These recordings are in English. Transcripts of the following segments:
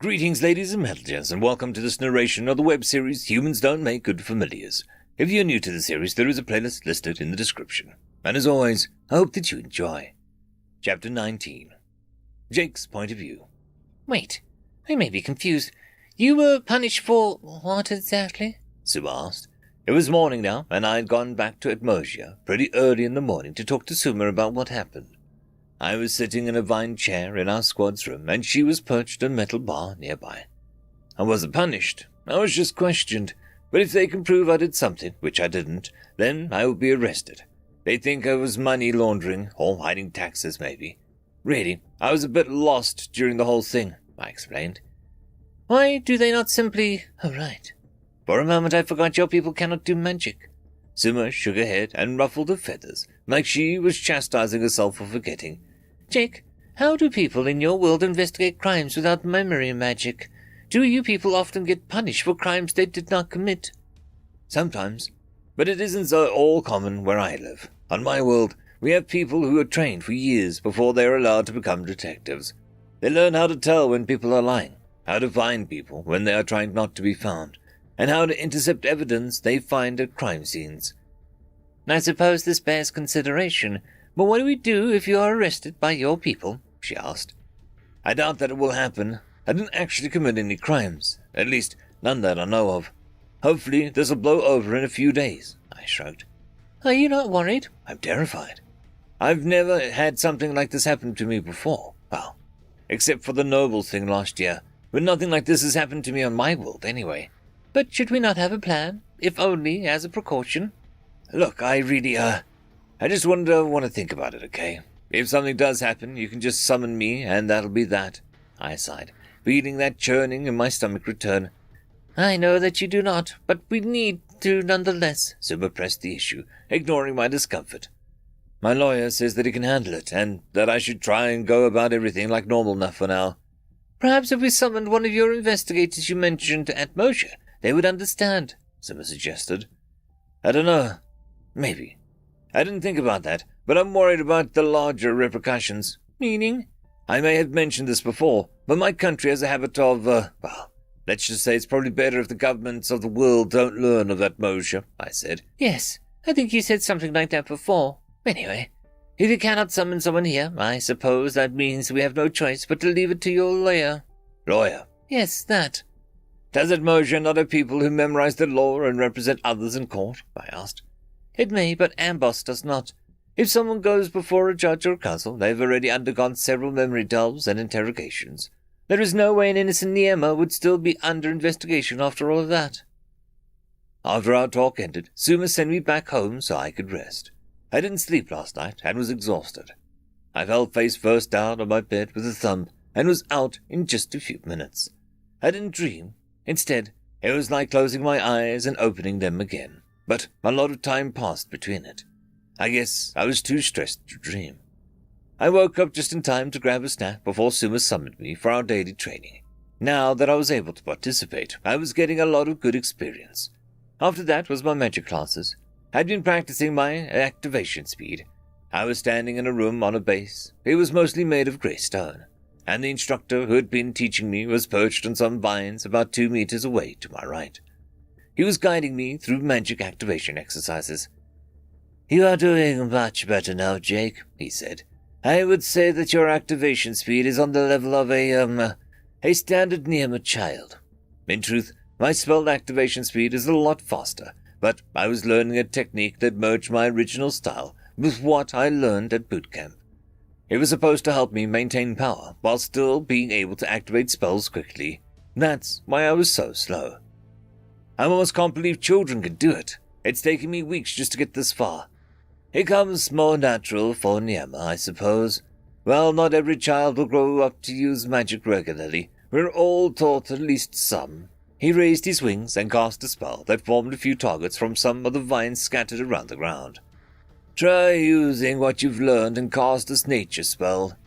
Greetings, ladies and gentlemen, and welcome to this narration of the web series Humans Don't Make Good Familiars. If you're new to the series, there is a playlist listed in the description. And as always, I hope that you enjoy. Chapter 19. Jake's Point of View. Wait, I may be confused. You were punished for what exactly? Sue asked. It was morning now, and I had gone back to Atmosia pretty early in the morning to talk to Suma about what happened. I was sitting in a vine chair in our squad's room, and she was perched on a metal bar nearby. I wasn't punished. I was just questioned. But if they can prove I did something, which I didn't, then I will be arrested. They think I was money laundering, or hiding taxes maybe. Really, I was a bit lost during the whole thing, I explained. Why do they not simply... Oh, right. For a moment I forgot your people cannot do magic. Suma shook her head and ruffled her feathers, like she was chastising herself for forgetting. Jake, how do people in your world investigate crimes without memory magic? Do you people often get punished for crimes they did not commit? Sometimes, but it isn't so all common where I live. On my world, we have people who are trained for years before they are allowed to become detectives. They learn how to tell when people are lying, how to find people when they are trying not to be found, and how to intercept evidence they find at crime scenes. I suppose this bears consideration, but what do we do if you are arrested by your people? She asked. I doubt that it will happen. I didn't actually commit any crimes, at least none that I know of. Hopefully this will blow over in a few days, I shrugged. Are you not worried? I'm terrified. I've never had something like this happen to me before. Well, except for the Noble thing last year, but nothing like this has happened to me on my world anyway. But should we not have a plan, if only as a precaution? Look, I really, I just want to think about it, okay? If something does happen, you can just summon me, and that'll be that, I sighed, feeling that churning in my stomach return. I know that you do not, but we need to nonetheless. Suma pressed the issue, ignoring my discomfort. My lawyer says that he can handle it, and that I should try and go about everything like normal enough for now. Perhaps if we summoned one of your investigators you mentioned at Moshe, they would understand, Suma suggested. I don't know. Maybe. I didn't think about that, but I'm worried about the larger repercussions. Meaning? I may have mentioned this before, but my country has a habit of, well, let's just say it's probably better if the governments of the world don't learn of that Moshe, I said. Yes, I think you said something like that before. Anyway, if you cannot summon someone here, I suppose that means we have no choice but to leave it to your lawyer. Lawyer? Yes, that. Does it Moshe not have people who memorize the law and represent others in court? I asked. It may, but Amboss does not. If someone goes before a judge or a council, they have already undergone several memory delves and interrogations. There is no way an innocent Niema would still be under investigation after all of that. After our talk ended, Suma sent me back home so I could rest. I didn't sleep last night and was exhausted. I fell face first down on my bed with a thump and was out in just a few minutes. I didn't dream. Instead, it was like closing my eyes and opening them again. But a lot of time passed between it. I guess I was too stressed to dream. I woke up just in time to grab a snack before Suma summoned me for our daily training. Now that I was able to participate, I was getting a lot of good experience. After that was my magic classes. I'd been practicing my activation speed. I was standing in a room on a base. It was mostly made of grey stone, and the instructor who had been teaching me was perched on some vines about 2 meters away to my right. He was guiding me through magic activation exercises. You are doing much better now, Jake, he said. I would say that your activation speed is on the level of a standard Niema child. In truth, my spell activation speed is a lot faster, but I was learning a technique that merged my original style with what I learned at boot camp. It was supposed to help me maintain power while still being able to activate spells quickly. That's why I was so slow. I almost can't believe children can do it. It's taken me weeks just to get this far. It comes more natural for Niema, I suppose. Well, not every child will grow up to use magic regularly. We're all taught at least some. He raised his wings and cast a spell that formed a few targets from some of the vines scattered around the ground. Try using what you've learned and cast this nature spell.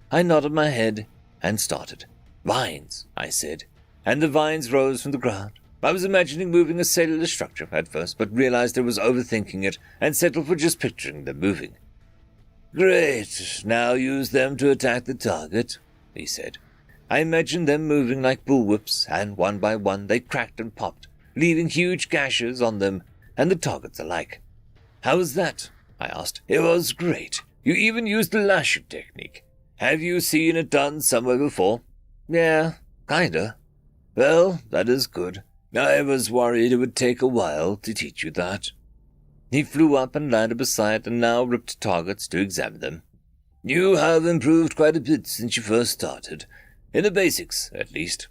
I nodded my head and started. Vines, I said, and the vines rose from the ground. I was imagining moving a cellular structure at first, but realized I was overthinking it and settled for just picturing them moving. Great, now use them to attack the target, he said. I imagined them moving like bullwhips, and one by one they cracked and popped, leaving huge gashes on them and the targets alike. "How was that?" I asked. "It was great. You even used the lashing technique. Have you seen it done somewhere before?" "Yeah, kinda." "Well, that is good. I was worried it would take a while to teach you that." He flew up and landed beside the now ripped targets to examine them. "You have improved quite a bit since you first started. In the basics, at least."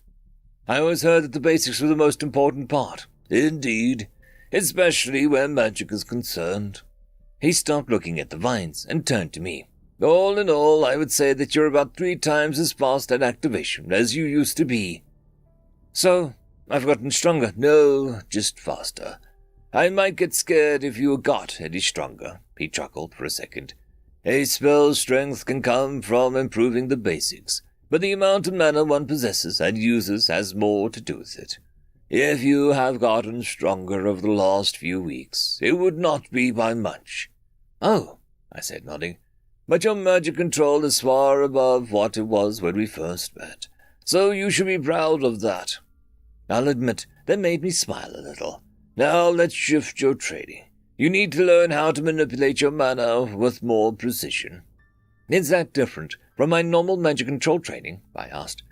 "I always heard that the basics were the most important part." "Indeed, especially where magic is concerned." He stopped looking at the vines and turned to me. "All in all, I would say that you're about 3 times as fast at activation as you used to be." "So, I've gotten stronger?" "No, just faster. I might get scared if you got any stronger." He chuckled for a second. "A spell's strength can come from improving the basics, but the amount of mana one possesses and uses has more to do with it. If you have gotten stronger over the last few weeks, it would not be by much." "Oh," I said, nodding. "But your magic control is far above what it was when we first met, so you should be proud of that." I'll admit, that made me smile a little. "Now let's shift your training. You need to learn how to manipulate your mana with more precision." "Is that different from my normal magic control training?" I asked.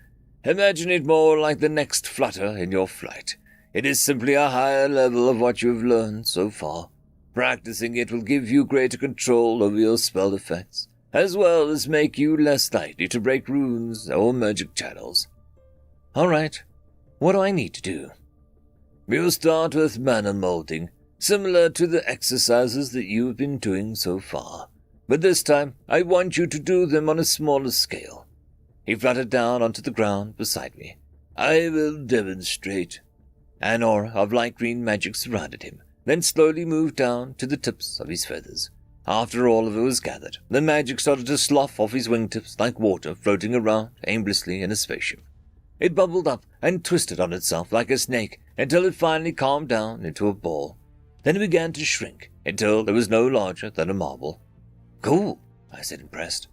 "Imagine it more like the next flutter in your flight. It is simply a higher level of what you have learned so far. Practicing it will give you greater control over your spell effects, as well as make you less likely to break runes or magic channels." "All right. What do I need to do?" "We'll start with mana molding, similar to the exercises that you have been doing so far. But this time, I want you to do them on a smaller scale." He fluttered down onto the ground beside me. "I will demonstrate." An aura of light green magic surrounded him, then slowly moved down to the tips of his feathers. After all of it was gathered, the magic started to slough off his wingtips like water floating around aimlessly in a spaceship. It bubbled up and twisted on itself like a snake until it finally calmed down into a ball. Then it began to shrink until it was no larger than a marble. "Cool," I said, impressed.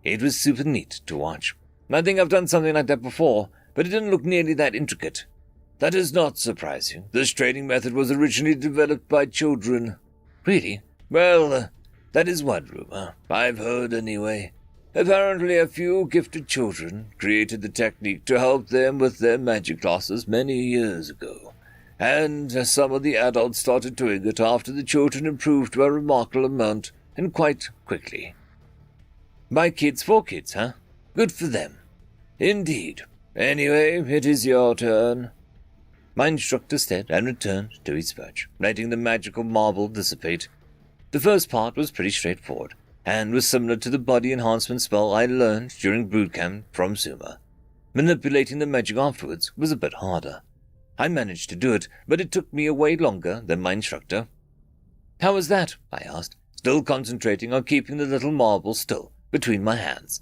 It was super neat to watch. I think I've done something like that before, but it didn't look nearly that intricate. "That is not surprising. This training method was originally developed by children." "Really?" "Well, that is one rumor. I've heard anyway. Apparently a few gifted children created the technique to help them with their magic classes many years ago, and some of the adults started doing it after the children improved to a remarkable amount and quite quickly." "By kids for kids, huh? Good for them." "Indeed. Anyway, it is your turn." My instructor said and returned to his perch, letting the magical marble dissipate. The first part was pretty straightforward, and was similar to the body enhancement spell I learned during boot camp from Zuma. Manipulating the magic afterwards was a bit harder. I managed to do it, but it took me way longer than my instructor. "How was that?" I asked, still concentrating on keeping the little marble still between my hands.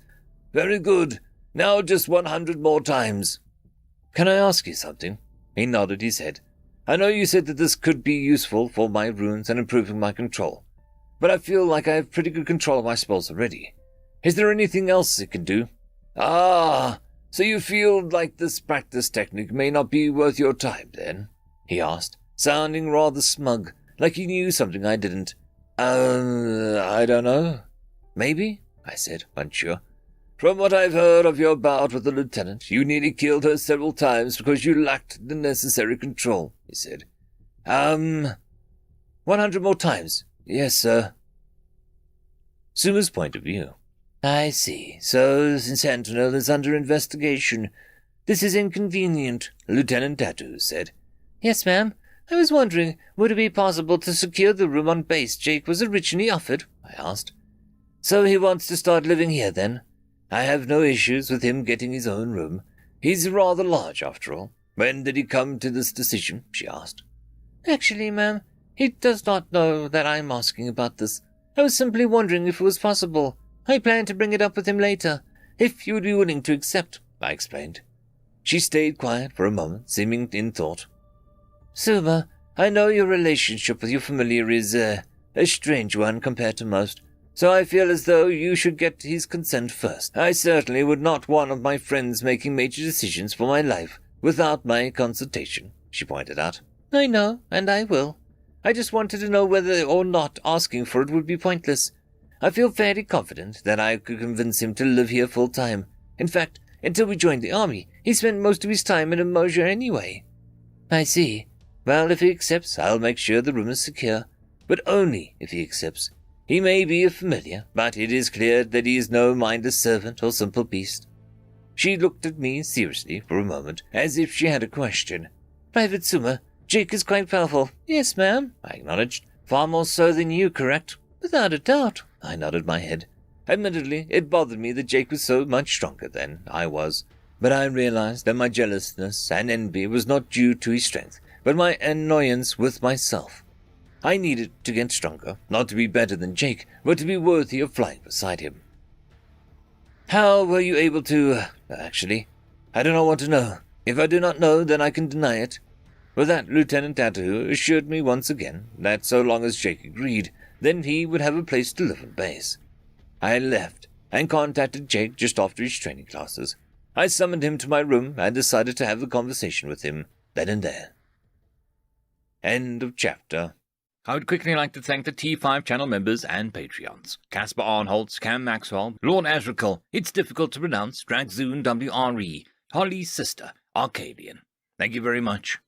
"Very good. Now just 100 more times." "Can I ask you something?" He nodded his head. "I know you said that this could be useful for my runes and improving my control, but I feel like I have pretty good control of my spells already. Is there anything else it can do?" "Ah, so you feel like this practice technique may not be worth your time, then?" he asked, sounding rather smug, like he knew something I didn't. I don't know. Maybe," I said, unsure. "From what I've heard of your bout with the lieutenant, you nearly killed her several times because you lacked the necessary control," he said. 100 more times. Yes, sir." Suma's point of view. "I see. So, Sentinel is under investigation. This is inconvenient," Lieutenant Datu said. "Yes, ma'am. I was wondering, would it be possible to secure the room on base Jake was originally offered?" I asked. "So he wants to start living here, then? I have no issues with him getting his own room. He's rather large, after all. When did he come to this decision?" she asked. "Actually, ma'am, he does not know that I'm asking about this. I was simply wondering if it was possible. I plan to bring it up with him later, if you would be willing to accept," I explained. She stayed quiet for a moment, seeming in thought. "Suma, I know your relationship with your familiar is, a strange one compared to most. So I feel as though you should get his consent first. I certainly would not want one of my friends making major decisions for my life without my consultation," she pointed out. "I know, and I will. I just wanted to know whether or not asking for it would be pointless. I feel fairly confident that I could convince him to live here full-time. In fact, until we joined the army, he spent most of his time in Emoja anyway." "I see. Well, if he accepts, I'll make sure the room is secure. But only if he accepts. He may be a familiar, but it is clear that he is no mindless servant or simple beast." She looked at me seriously for a moment, as if she had a question. "Private Suma, Jake is quite powerful." "Yes, ma'am," I acknowledged. "Far more so than you, correct?" "Without a doubt." I nodded my head. Admittedly, it bothered me that Jake was so much stronger than I was, but I realized that my jealousness and envy was not due to his strength, but my annoyance with myself. I needed to get stronger, not to be better than Jake, but to be worthy of flying beside him. "How were you able to... Actually, I do not want to know. If I do not know, then I can deny it." With that, Lieutenant Atahu assured me once again that so long as Jake agreed, then he would have a place to live on base. I left and contacted Jake just after his training classes. I summoned him to my room and decided to have the conversation with him then and there. End of chapter. I would quickly like to thank the T5 channel members and Patreons. Caspar Arnholtz, Cam Maxwell, Lord Azrakal, It's Difficult to Pronounce, Dragzoon WRE, Holly's Sister, Arcadian. Thank you very much.